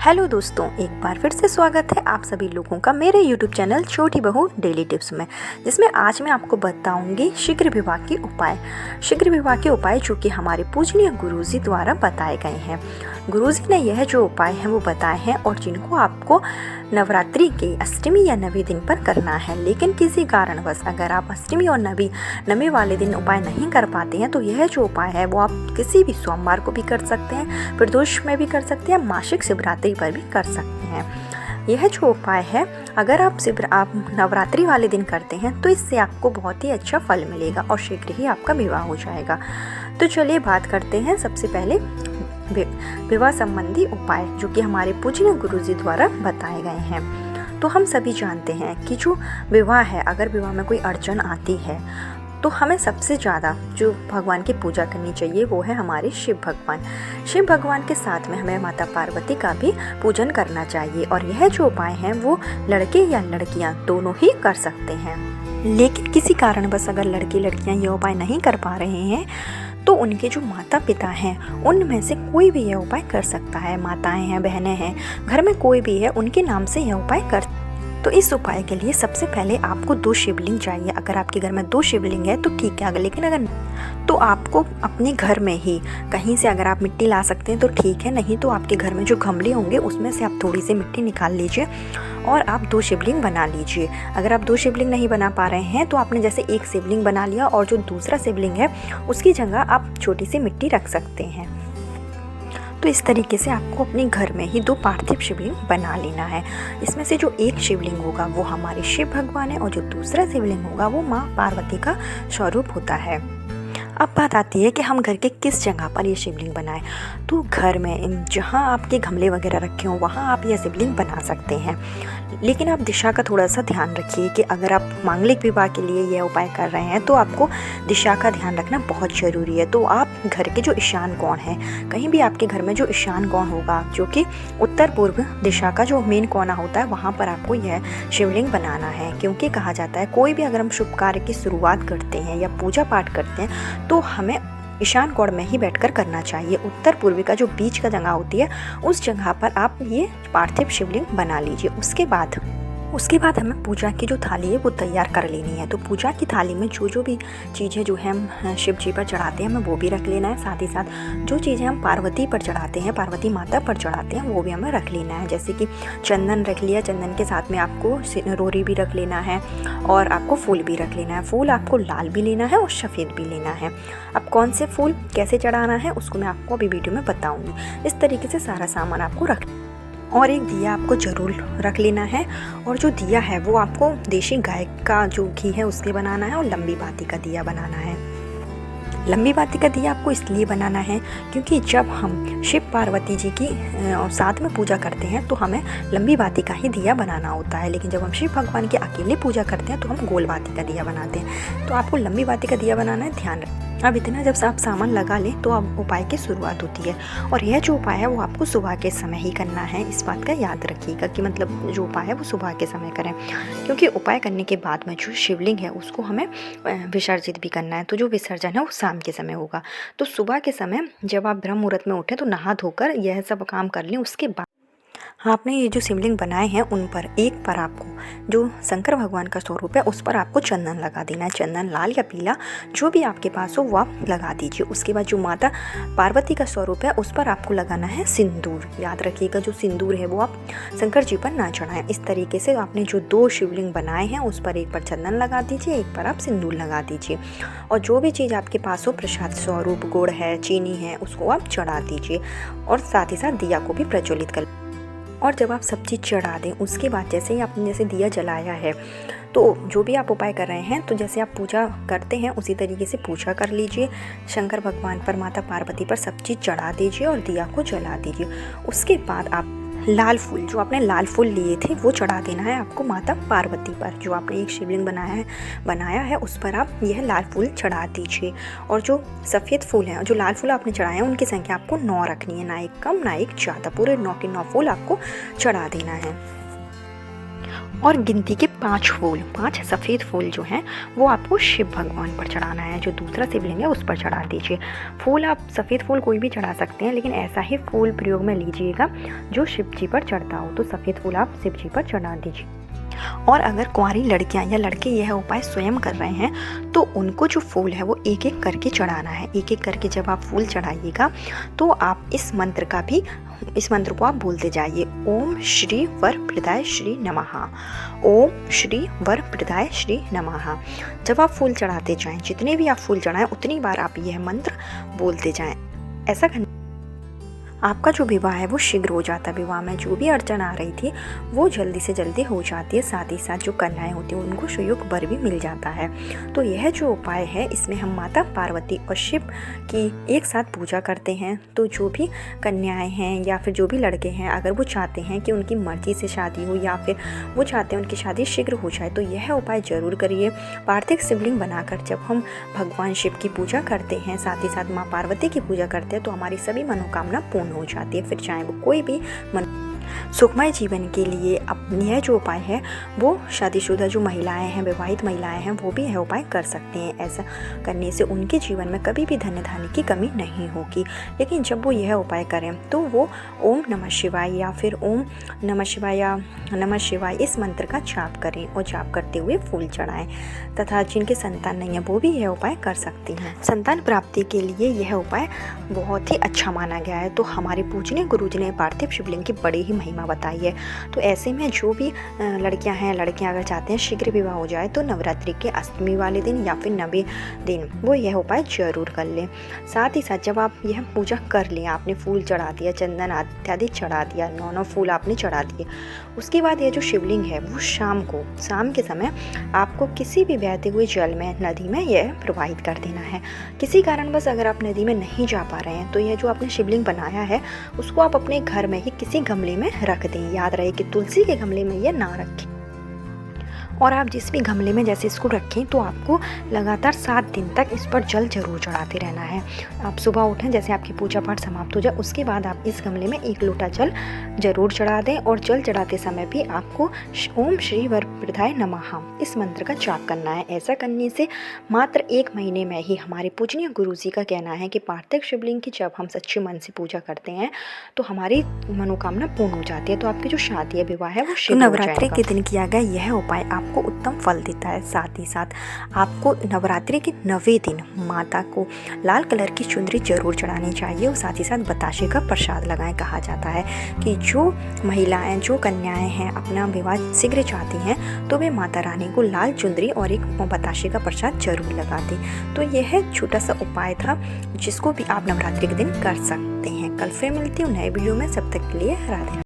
Hello दोस्तों, एक बार फिर से स्वागत है आप सभी लोगों का मेरे YouTube चैनल छोटी बहू डेली टिप्स में, जिसमें आज मैं आपको बताऊंगी शीघ्र विवाह के उपाय। शीघ्र विवाह के उपाय जो कि हमारे पूजनीय गुरुजी द्वारा बताए गए हैं। गुरुजी ने यह जो उपाय हैं वो बताए हैं और जिनको आपको नवरात्रि के अष्टमी या नवी दिन पर करना है। लेकिन किसी कारणवश अगर आप अष्टमी और नवी वाले दिन उपाय नहीं कर पाते हैं तो यह जो उपाय है वो आप किसी भी सोमवार को भी कर सकते हैं, प्रदोष में भी कर सकते हैं, मासिक शिवरात्रि पर भी कर सकते हैं। यह जो उपाय है अगर आप नवरात्रि वाले दिन करते हैं तो इससे आपको बहुत ही अच्छा फल मिलेगा और शीघ्र ही आपका विवाह हो जाएगा। तो चलिए बात करते हैं सबसे पहले विवाह संबंधी उपाय जो कि हमारे पूजनीय गुरुजी द्वारा बताए गए हैं। तो हम सभी जानते हैं कि जो विवाह है, अगर विवाह में कोई अड़चन आती है तो हमें सबसे ज़्यादा जो भगवान की पूजा करनी चाहिए वो है हमारे शिव भगवान। शिव भगवान के साथ में हमें माता पार्वती का भी पूजन करना चाहिए और यह जो उपाय हैं वो लड़के या लड़कियां दोनों ही कर सकते हैं। लेकिन किसी कारणवश अगर लड़के लड़कियां ये उपाय नहीं कर पा रहे हैं तो उनके जो माता पिता हैं उनमें से कोई भी यह उपाय कर सकता है। माताएं हैं, बहनें हैं, घर में कोई भी है, उनके नाम से यह उपाय कर। तो इस उपाय के लिए सबसे पहले आपको 2 शिवलिंग चाहिए। अगर आपके घर में 2 शिवलिंग है तो ठीक है, लेकिन अगर तो आपको अपने घर में ही कहीं से अगर आप मिट्टी ला सकते हैं तो ठीक है, नहीं तो आपके घर में जो गमले होंगे उसमें से आप थोड़ी सी मिट्टी निकाल लीजिए और आप 2 शिवलिंग बना लीजिए। अगर आप 2 शिवलिंग नहीं बना पा रहे हैं तो आपने जैसे एक शिवलिंग बना लिया और जो दूसरा शिवलिंग है उसकी जगह आप छोटी सी मिट्टी रख सकते हैं। तो इस तरीके से आपको अपने घर में ही 2 पार्थिव शिवलिंग बना लेना है। इसमें से जो एक शिवलिंग होगा वो हमारे शिव भगवान है और जो दूसरा शिवलिंग होगा वो माँ पार्वती का स्वरूप होता है। अब बात आती है कि हम घर के किस जगह पर ये शिवलिंग बनाएं। तो घर में जहाँ आपके गमले वगैरह रखे हों वहाँ आप ये शिवलिंग बना सकते हैं, लेकिन आप दिशा का थोड़ा सा ध्यान रखिए कि अगर आप मांगलिक विवाह के लिए यह उपाय कर रहे हैं तो आपको दिशा का ध्यान रखना बहुत ज़रूरी है। तो आप घर के जो ईशान कोण है, कहीं भी आपके घर में जो ईशान कोण होगा जो कि उत्तर पूर्व दिशा का जो मेन कोना होता है वहाँ पर आपको यह शिवलिंग बनाना है। क्योंकि कहा जाता है कोई भी अगर हम शुभ कार्य की शुरुआत करते हैं या पूजा पाठ करते हैं तो हमें ईशान कोण में ही बैठकर करना चाहिए। उत्तर पूर्वी का जो बीच का जगह होती है उस जगह पर आप ये पार्थिव शिवलिंग बना लीजिए। उसके बाद हमें पूजा की जो थाली है वो तैयार कर लेनी है। तो पूजा की थाली में जो भी चीज़ें जो है हम शिव जी पर चढ़ाते हैं हमें वो भी रख लेना है। साथ ही साथ जो चीज़ें हम पार्वती पर चढ़ाते हैं, पार्वती माता पर चढ़ाते हैं, वो भी हमें रख लेना है। जैसे कि चंदन रख लिया, चंदन के साथ में आपको रोरी भी रख लेना है और आपको फूल भी रख लेना है। फूल आपको लाल भी लेना है और सफ़ेद भी लेना है। अब कौन से फूल कैसे चढ़ाना है उसको मैं आपको अभी वीडियो में बताऊँगी। इस तरीके से सारा सामान आपको रख और एक दिया आपको ज़रूर रख लेना है। और जो दिया है वो आपको देशी गाय का जो घी है उसके बनाना है और लंबी बाती का दिया बनाना है। लंबी बाती का दिया आपको इसलिए बनाना है क्योंकि जब हम शिव पार्वती जी की साथ में पूजा करते हैं तो हमें लंबी बाती का ही दिया बनाना होता है, लेकिन जब हम शिव भगवान की अकेले पूजा करते हैं तो हम गोल बाती का दिया बनाते हैं। तो आपको लंबी बाती का दिया बनाना है, ध्यान रखें। अब इतना जब आप सामान लगा लें तो अब उपाय की शुरुआत होती है और यह जो उपाय है वो आपको सुबह के समय ही करना है। इस बात का याद रखिएगा कि मतलब जो उपाय है वो सुबह के समय करें, क्योंकि उपाय करने के बाद में जो शिवलिंग है उसको हमें विसर्जित भी करना है। तो जो विसर्जन है वो शाम के समय होगा। तो सुबह के समय जब आप ब्रह्म मुहूर्त में उठें तो नहा धोकर यह सब काम कर लें। उसके बाद आपने ये जो शिवलिंग बनाए हैं उन पर एक पर आपको जो शंकर भगवान का स्वरूप है उस पर आपको चंदन लगा देना है। चंदन लाल या पीला जो भी आपके पास हो वो आप लगा दीजिए। उसके बाद जो माता पार्वती का स्वरूप है उस पर आपको लगाना है सिंदूर। याद रखिएगा जो सिंदूर है वो आप शंकर जी पर ना चढ़ाएं। इस तरीके से आपने जो 2 शिवलिंग बनाए हैं उस पर एक पर चंदन लगा दीजिए, एक पर आप सिंदूर लगा दीजिए और जो भी चीज़ आपके पास हो, प्रसाद स्वरूप गुड़ है, चीनी है, उसको आप चढ़ा दीजिए और साथ ही साथ दिया को भी प्रज्वलित कर। और जब आप सब चीज़ चढ़ा दें उसके बाद जैसे ही आपने जैसे दिया जलाया है तो जो भी आप उपाय कर रहे हैं तो जैसे आप पूजा करते हैं उसी तरीके से पूजा कर लीजिए। शंकर भगवान पर, माता पार्वती पर सब चीज़ चढ़ा दीजिए और दिया को जला दीजिए। उसके बाद आप लाल फूल, जो आपने लाल फूल लिए थे वो चढ़ा देना है आपको माता पार्वती पर। जो आपने एक शिवलिंग बनाया है उस पर आप यह लाल फूल चढ़ा दीजिए। और जो सफ़ेद फूल हैं, जो लाल फूल आपने चढ़ाए हैं उनकी संख्या आपको 9 रखनी है, ना एक कम ना एक ज़्यादा। पूरे 9 के 9 फूल आपको चढ़ा देना है। और गिनती के 5 फूल, 5 सफ़ेद फूल जो हैं वो आपको शिव भगवान पर चढ़ाना है। जो दूसरा शिवलिंग है उस पर चढ़ा दीजिए। फूल आप सफ़ेद फूल कोई भी चढ़ा सकते हैं, लेकिन ऐसा ही फूल प्रयोग में लीजिएगा जो शिव जी पर चढ़ता हो। तो सफ़ेद फूल आप शिव जी पर चढ़ा दीजिए। और अगर कुंवारी लड़कियां या लड़के यह उपाय स्वयं कर रहे हैं तो उनको जो फूल है वो एक एक करके चढ़ाना है। एक एक करके जब आप फूल चढ़ाइएगा तो आप इस मंत्र को आप बोलते जाइए, ओम श्री वरप्रदाय श्री नमः, ओम श्री वरप्रदाय श्री नमः। जब आप फूल चढ़ाते जाएं, जितने भी आप फूल चढ़ाएं उतनी बार आप यह मंत्र बोलते जाएं। ऐसा करने आपका जो विवाह है वो शीघ्र हो जाता है। विवाह में जो भी अड़चन आ रही थी वो जल्दी से जल्दी हो जाती है। साथ ही साथ जो कन्याएं होती हैं उनको सुयोग वर भी मिल जाता है। तो यह जो उपाय है इसमें हम माता पार्वती और शिव की एक साथ पूजा करते हैं। तो जो भी कन्याएं हैं या फिर जो भी लड़के हैं, अगर वो चाहते हैं कि उनकी मर्जी से शादी हो या फिर वो चाहते हैं उनकी शादी शीघ्र हो जाए तो यह उपाय ज़रूर करिए। पार्थिव शिवलिंग बनाकर जब हम भगवान शिव की पूजा करते हैं, साथ ही साथ माँ पार्वती की पूजा करते हैं तो हमारी सभी मनोकामना पूर्ण हो जाती है। फिर चाहे वो कोई भी सुखमय जीवन के लिए अपनी यह जो उपाय है वो शादीशुदा जो महिलाएं हैं, विवाहित महिलाएं हैं, वो भी यह उपाय कर सकते हैं। ऐसा करने से उनके जीवन में कभी भी धन धान्य की कमी नहीं होगी। लेकिन जब वो यह उपाय करें तो वो ओम नमः शिवाय या फिर ओम नमः शिवाय या नमः शिवाय इस मंत्र का जाप करें और जाप करते हुए फूल चढ़ाएं। तथा जिनके संतान नहीं है वो भी यह उपाय कर सकती हैं। संतान प्राप्ति के लिए यह उपाय बहुत ही अच्छा माना गया है। तो हमारे पूजनीय गुरुजी ने पार्थिव शिवलिंग की बड़ी ही महिमा बताई है। तो ऐसे में जो भी लड़कियां हैं, लड़कियां अगर चाहते हैं शीघ्र विवाह हो जाए तो नवरात्रि के अष्टमी वाले दिन या फिर 90 दिन वो यह उपाय जरूर कर लें। साथ ही साथ जब आप यह पूजा कर लें, आपने फूल चढ़ा दिया, चंदन इत्यादि चढ़ा दिया, 9 फूल आपने चढ़ा दिए, उसके बाद यह जो शिवलिंग है वो शाम के समय आपको किसी भी बहते हुए जल में, नदी में यह प्रवाहित कर देना है। किसी कारणवश अगर आप नदी में नहीं जा पा रहे हैं तो यह जो आपने शिवलिंग बनाया है उसको आप अपने घर में ही किसी गमले में रख दें। याद रहे कि तुलसी के गमले में यह ना रखें। और आप जिस भी गमले में जैसे इसको रखें तो आपको लगातार 7 दिन तक इस पर जल जरूर चढ़ाते रहना है। आप सुबह उठें, जैसे आपकी पूजा पाठ समाप्त हो जाए उसके बाद आप इस गमले में 1 लोटा जल जरूर चढ़ा दें। और जल चढ़ाते समय भी आपको ओम श्री वरप्रदाय नमः इस मंत्र का जाप करना है। ऐसा करने से मात्र 1 महीने में ही हमारे पूजनीय गुरु जी का कहना है कि पार्थिव शिवलिंग की जब हम सच्चे मन से पूजा करते हैं तो हमारी मनोकामना पूर्ण हो जाती है। तो आपकी जो शादी है, विवाह है वो शीघ्र हो जाएगा। नवरात्रि के दिन किया गया यह उपाय आपको उत्तम फल देता है। साथ ही साथ आपको नवरात्रि के 9वें दिन माता को लाल कलर की चुनरी जरूर चढ़ानी चाहिए और साथ ही साथ बताशे का प्रसाद लगाएं। कहा जाता है कि जो महिलाएं, जो कन्याएं हैं अपना विवाह शीघ्र चाहती हैं तो वे माता रानी को लाल चुनरी और एक बताशे का प्रसाद जरूर लगा दें। तो यह छोटा सा उपाय था जिसको भी आप नवरात्रि के दिन कर सकते हैं। कल फिर मिलती हूँ नए वीडियो में। सब तक के लिए राधे।